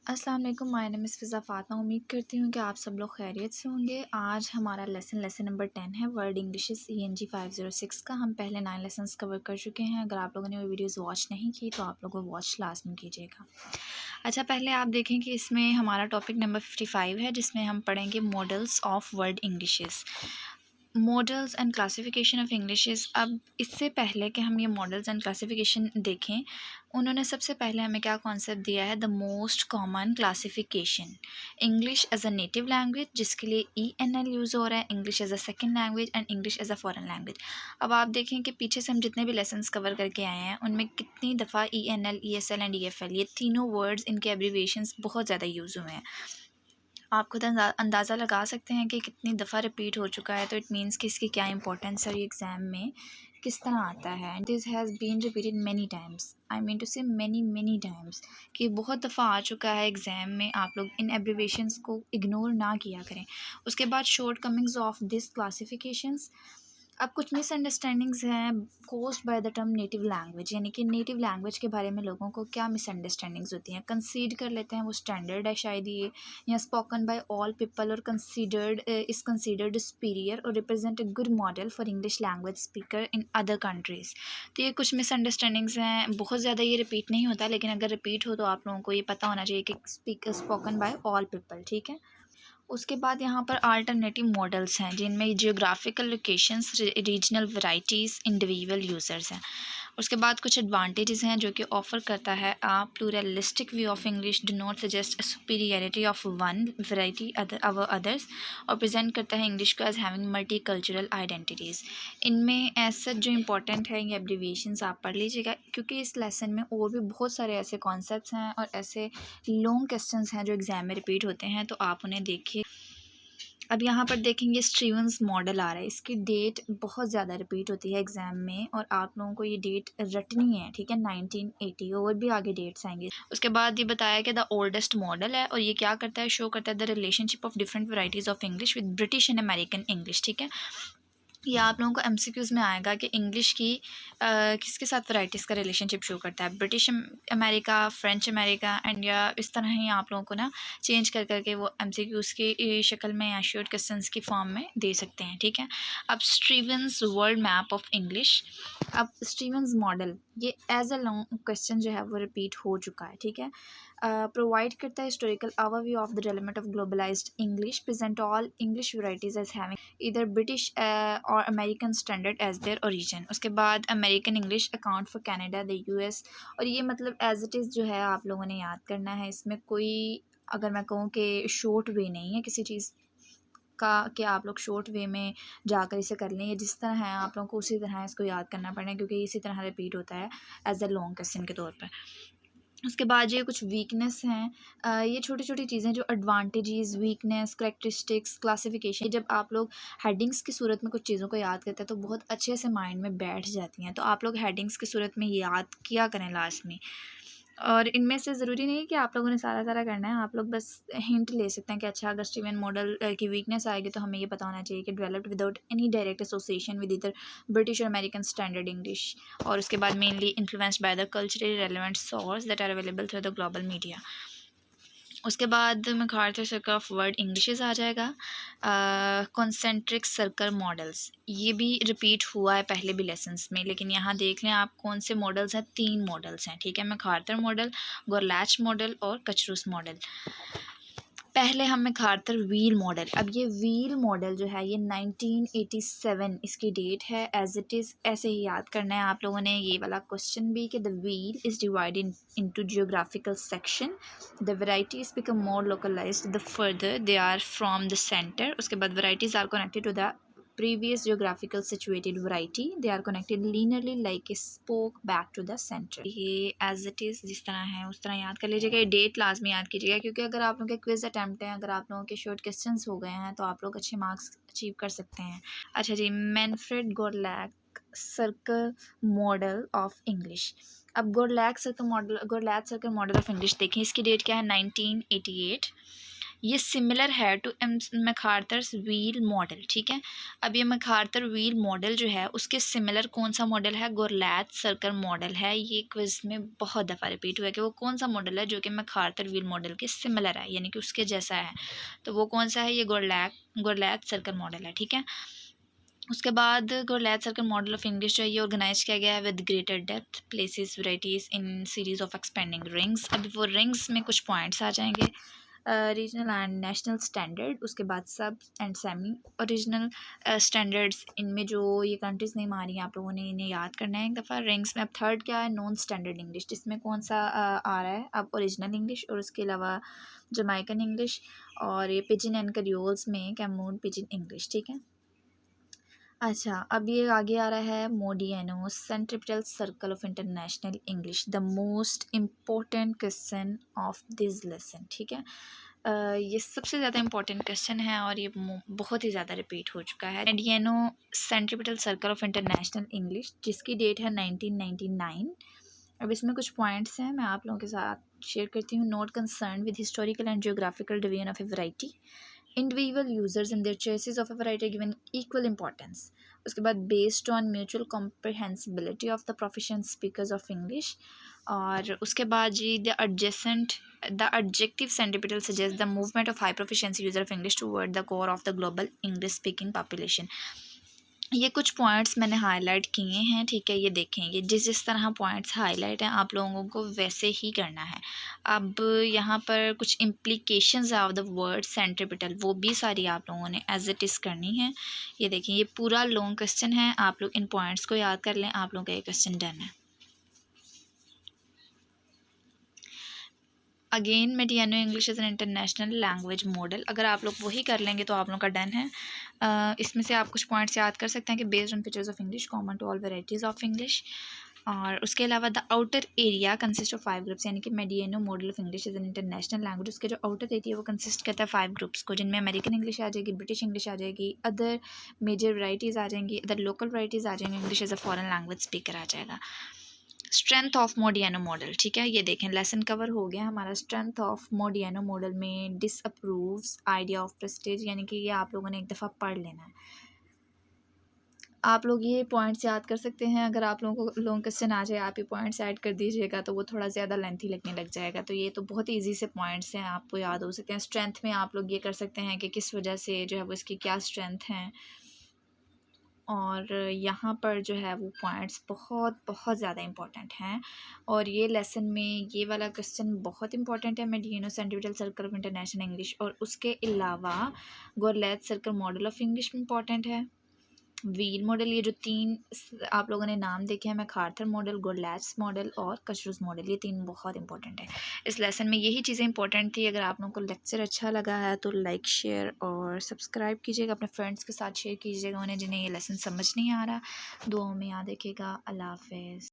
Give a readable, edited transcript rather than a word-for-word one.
अस्सलाम वालेकुम, my name is फ़िज़ा फ़ातिमा। उम्मीद करती हूँ कि आप सब लोग खैरियत से होंगे। आज हमारा लेसन नंबर 10 है, वर्ड इंग्लिश ENG 506 का। हम पहले 9 लेसन्स कवर कर चुके हैं। अगर आप लोगों ने वो वीडियोज़ वॉच नहीं की तो आप लोग वो वॉच लाज़मी कीजिएगा। अच्छा, पहले आप देखें कि इसमें हमारा टॉपिक नंबर 55 है, जिसमें हम पढ़ेंगे models of world Englishes, models and classification of Englishes. अब इससे पहले कि हम ये मॉडल्स एंड क्लासिफिकेशन देखें, उन्होंने सबसे पहले हमें क्या कॉन्सेप्ट दिया है, the most common classification, English as a native language, जिसके लिए ENL यूज़ हो रहा है, English as a second language and English as a foreign language. अब आप देखें कि पीछे से हम जितने भी लेसन्स कवर करके आए हैं, उनमें कितनी दफ़ा ENL, ESL एंड EFL, ये तीनों वर्ड्स, इनके एब्रीवेशंस बहुत ज़्यादा यूज़ हुए हैं। आप खुद अंदाज़ा लगा सकते हैं कि कितनी दफ़ा रिपीट हो चुका है, तो इट मीन्स कि इसकी क्या इंपॉर्टेंस है, ये एग्ज़ाम में किस तरह आता है। This has been repeated many times, I mean to say many times, कि बहुत दफ़ा आ चुका है एग्ज़ाम में। आप लोग इन एब्रीवेशंस को इग्नोर ना किया करें। उसके बाद shortcomings of this classifications. अब कुछ मिसअंडरस्टैंडिंग्स हैं caused by the term native language, यानी कि नेटिव लैंग्वेज के बारे में लोगों को क्या मिसअंडरस्टैंडिंग्स होती हैं। कंसीड कर लेते हैं वो स्टैंडर्ड है शायद ये, या स्पोकन बाय ऑल पीपल, और कंसीडर्ड सुपीरियर और represent a good model for English language speaker in other countries. तो ये कुछ मिसअंडरस्टैंडिंग्स हैं, बहुत ज़्यादा ये रिपीट नहीं होता, लेकिन अगर रिपीट हो तो आप लोगों को ये पता होना चाहिए कि स्पोकन बाय ऑल पीपल, ठीक है। उसके बाद यहाँ पर अल्टरनेटिव मॉडल्स हैं, जिनमें geographical locations, regional varieties, individual users हैं। उसके बाद कुछ एडवांटेजेस हैं जो कि ऑफ़र करता है आप pluralistic view of English, do not suggest superiority of one variety over others, और प्रेजेंट करता है इंग्लिश को as having multicultural identities. इनमें ऐसा जो इंपॉर्टेंट है, ये एब्रीविएशंस आप पढ़ लीजिएगा, क्योंकि इस लेसन में और भी बहुत सारे ऐसे कॉन्सेप्ट्स हैं और ऐसे लॉन्ग क्वेश्चंस हैं जो एग्ज़ाम में रिपीट होते हैं, तो आप उन्हें देखिए। अब यहाँ पर देखेंगे स्टीवंस मॉडल आ रहा है, इसकी डेट बहुत ज़्यादा रिपीट होती है एग्ज़ाम में, और आप लोगों को ये डेट रटनी है, ठीक है। 1980 और भी आगे डेट्स आएंगे। उसके बाद ये बताया कि द ओल्डेस्ट मॉडल है, और ये क्या करता है, शो करता है the relationship of different varieties of English with British and American English, ठीक है। ये आप लोगों को MCQs में आएगा कि इंग्लिश की किसके साथ वैराइटीज़ का रिलेशनशिप शो करता है, British America, French America and, या इस तरह ही आप लोगों को ना चेंज कर करके वो MCQs की शक्ल में या शॉर्ट क्वेश्चंस की फॉर्म में दे सकते हैं, ठीक है। अब Stevens world map of English. अब स्टीवंस मॉडल ये एज अ लॉन्ग क्वेश्चन जो है वो रिपीट हो चुका है, ठीक है। प्रोवाइड करता है historical overview of the development of globalised English, present all English varieties as having either British और American standard as their origin. उसके बाद American English account for Canada, the US। और ये मतलब एज इट इज़ जो है आप लोगों ने याद करना है। इसमें कोई, अगर मैं कहूँ कि शॉर्ट वे नहीं है किसी चीज़ का कि आप लोग शॉर्ट वे में जाकर इसे कर लें, ये जिस तरह है आप लोगों को उसी तरह इसको याद करना पड़ेगा, क्योंकि इसी तरह रिपीट होता है एज अ लॉन्ग क्वेश्चन के तौर पर। उसके बाद ये कुछ वीकनेस हैं, ये छोटी छोटी चीज़ें जो एडवांटेजेस, वीकनेस, करेक्टरिस्टिक्स, क्लासिफिकेशन, जब आप लोग हेडिंग्स की सूरत में कुछ चीज़ों को याद करते हैं तो बहुत अच्छे से माइंड में बैठ जाती हैं, तो आप लोग हेडिंग्स की सूरत में याद किया करें लास्ट में। और इनमें से ज़रूरी नहीं है कि आप लोगों ने सारा सारा करना है, आप लोग बस हिंट ले सकते हैं कि अच्छा, अगर स्टीवन मॉडल की वीकनेस आएगी तो हमें ये पता होना चाहिए कि developed without any direct association with either British और अमेरिकन स्टैंडर्ड इंग्लिश, और उसके बाद mainly influenced by the culturally relevant source that are available through the global media. उसके बाद McArthur circle of world Englishes आ जाएगा। कॉन्सेंट्रिक सर्कल मॉडल्स, ये भी रिपीट हुआ है पहले भी लेसन्स में, लेकिन यहाँ देख लें आप कौन से मॉडल्स हैं, 3 मॉडल्स हैं, ठीक है। मैकार्थर मॉडल, गोरलैच मॉडल और कचरूस मॉडल। पहले हम मैकार्थर व्हील मॉडल। अब ये व्हील मॉडल जो है ये 1987 इसकी डेट है, एज इट इज़ ऐसे ही याद करना है आप लोगों ने ये वाला क्वेश्चन भी, कि the wheel is divided into geographical section, the varieties become more localised the further they are from the centre. उसके बाद varieties are connected to the previous geographical situated variety, they are connected linearly like a spoke back to the center। ये as it is जिस तरह है उस तरह याद कर लीजिएगा। ये डेट लाजमी याद कीजिएगा, क्योंकि अगर आप लोगों के क्विज अटैम्प्ट हैं, अगर आप लोगों के शॉर्ट क्वेश्चंस हो गए हैं तो आप लोग अच्छे मार्क्स अचीव कर सकते हैं। अच्छा जी, Manfred Gorlach circle model of English. अब Gorlach circle model of English देखें, इसकी डेट क्या है, 1988। ये सिमिलर है टू मैकार्थर्स व्हील मॉडल, ठीक है। अब ये मैकार्थर व्हील मॉडल जो है उसके सिमिलर कौन सा मॉडल है, गोरलैथ सर्कल मॉडल है। ये क्विज में बहुत दफ़ा रिपीट हुआ है कि वो कौन सा मॉडल है जो कि मैकार्थर व्हील मॉडल के सिमिलर है, यानी कि उसके जैसा है। तो वो कौन सा है, ये गोरलैथ सर्कल मॉडल है, ठीक है। उसके बाद गोरलैथ सर्कल मॉडल ऑफ इंग्लिश जो है ये ऑर्गेनाइज किया गया है with greater depth, places, varieties in series of expanding rings. अभी वो रिंग्स में कुछ पॉइंट्स आ जाएंगे, रीजनल एंड नेशनल स्टैंडर्ड, उसके बाद सब एंड सेमी ओरिजिनल स्टैंडर्ड्स। इनमें जो ये कंट्रीज़ नेम आ रही हैं आप लोगों ने इन्हें याद करना है एक दफ़ा। रिंग्स में अब थर्ड क्या है, नॉन स्टैंडर्ड इंग्लिश, जिसमें कौन सा आ रहा है अब ओरिजिनल इंग्लिश, और उसके अलावा जमाइकन इंग्लिश, और ये पिजन एंड करियोल्स में कैमून पिजन इंग्लिश, ठीक है। अच्छा, अब ये आगे आ रहा है Modiano centripetal circle of international English, the most important question of this lesson, ठीक है। ये सबसे ज़्यादा इम्पोर्टेंट क्वेश्चन है और ये बहुत ही ज़्यादा रिपीट हो चुका है। Modiano centripetal circle of international English, जिसकी डेट है 1999। अब इसमें कुछ पॉइंट्स हैं, मैं आप लोगों के साथ शेयर करती हूँ। Note concern with historical and geographical division of A variety, individual users and their choices of a variety are given equal importance। उसके बाद based on mutual comprehensibility of the proficient speakers of English। और उसके बाद जी the adjective centripetal suggests the movement of high proficiency user of English toward the core of the global English speaking population। ये कुछ points मैंने highlight किए हैं, ठीक है। ये देखें, ये जिस जिस तरह पॉइंट्स हाईलाइट हैं आप लोगों को वैसे ही करना है। अब यहाँ पर कुछ implications of the word centripetal वो भी सारी आप लोगों ने एज इट इज़ करनी है। ये देखें, ये पूरा लॉन्ग क्वेश्चन है, आप लोग इन पॉइंट्स को याद कर लें, आप लोगों का ये क्वेश्चन डन है। Again Modiano English is an international language model, अगर आप लोग वही कर लेंगे तो आप लोगों का डन है। इसमें से आप कुछ पॉइंट्स याद कर सकते हैं कि based on features of English common to all varieties of English. और उसके अलावा the outer area consist of 5 groups, यानी कि Modiano model of English is an international language. उसके जो आउटर एरिया वो कंसिस्ट करता है 5 ग्रुप्स को, जिनमें अमेरिकन इंग्लिश आ जाएगी, ब्रिटिश इंग्लिश आ जाएगी, अदर मेजर वैराइटीज़ आ जाएंगी, अदर लोकल वैराइटीज़ आ जाएंगी, English as a foreign language speaker आ जाएगा। स्ट्रेंथ ऑफ मोडियानो मॉडल, ठीक है। ये देखें, लेसन कवर हो गया हमारा। स्ट्रेंथ ऑफ मोडियानो मॉडल में डिसअप्रूव्स आइडिया ऑफ प्रेस्टीज, यानी कि ये आप लोगों ने एक दफ़ा पढ़ लेना है। आप लोग ये पॉइंट्स याद कर सकते हैं, अगर आप लोगों को लॉन्ग क्वेश्चन आ जाए आप ये पॉइंट्स ऐड कर दीजिएगा तो वो थोड़ा ज़्यादा लेंथी लगने लग जाएगा। तो ये तो बहुत ईजी से पॉइंट्स हैं, आपको याद हो सकते हैं। स्ट्रेंथ में आप लोग ये कर सकते हैं कि किस वजह से जो है वो इसकी क्या स्ट्रेंथ है, और यहाँ पर जो है वो पॉइंट्स बहुत बहुत ज़्यादा इंपॉर्टेंट हैं। और ये लेसन में ये वाला क्वेश्चन बहुत इंपॉर्टेंट है, Modiano centripetal circle of international English, और उसके अलावा Gorlach circle model of English में इंपॉर्टेंट है। व्हील मॉडल, ये जो 3 आप लोगों ने नाम देखे हैं, मैकार्थर मॉडल, गोरलैथ मॉडल और कशरूस मॉडल, ये 3 बहुत इंपॉर्टेंट है। इस लेसन में यही चीज़ें इंपॉर्टेंट थी। अगर आप लोगों को लेक्चर अच्छा लगा है तो लाइक, शेयर और सब्सक्राइब कीजिएगा, अपने फ्रेंड्स के साथ शेयर कीजिएगा उन्हें जिन्हें ये लेसन समझ नहीं आ रहा। दुआओं में याद रखिएगा। अल्लाह हाफ़िज़।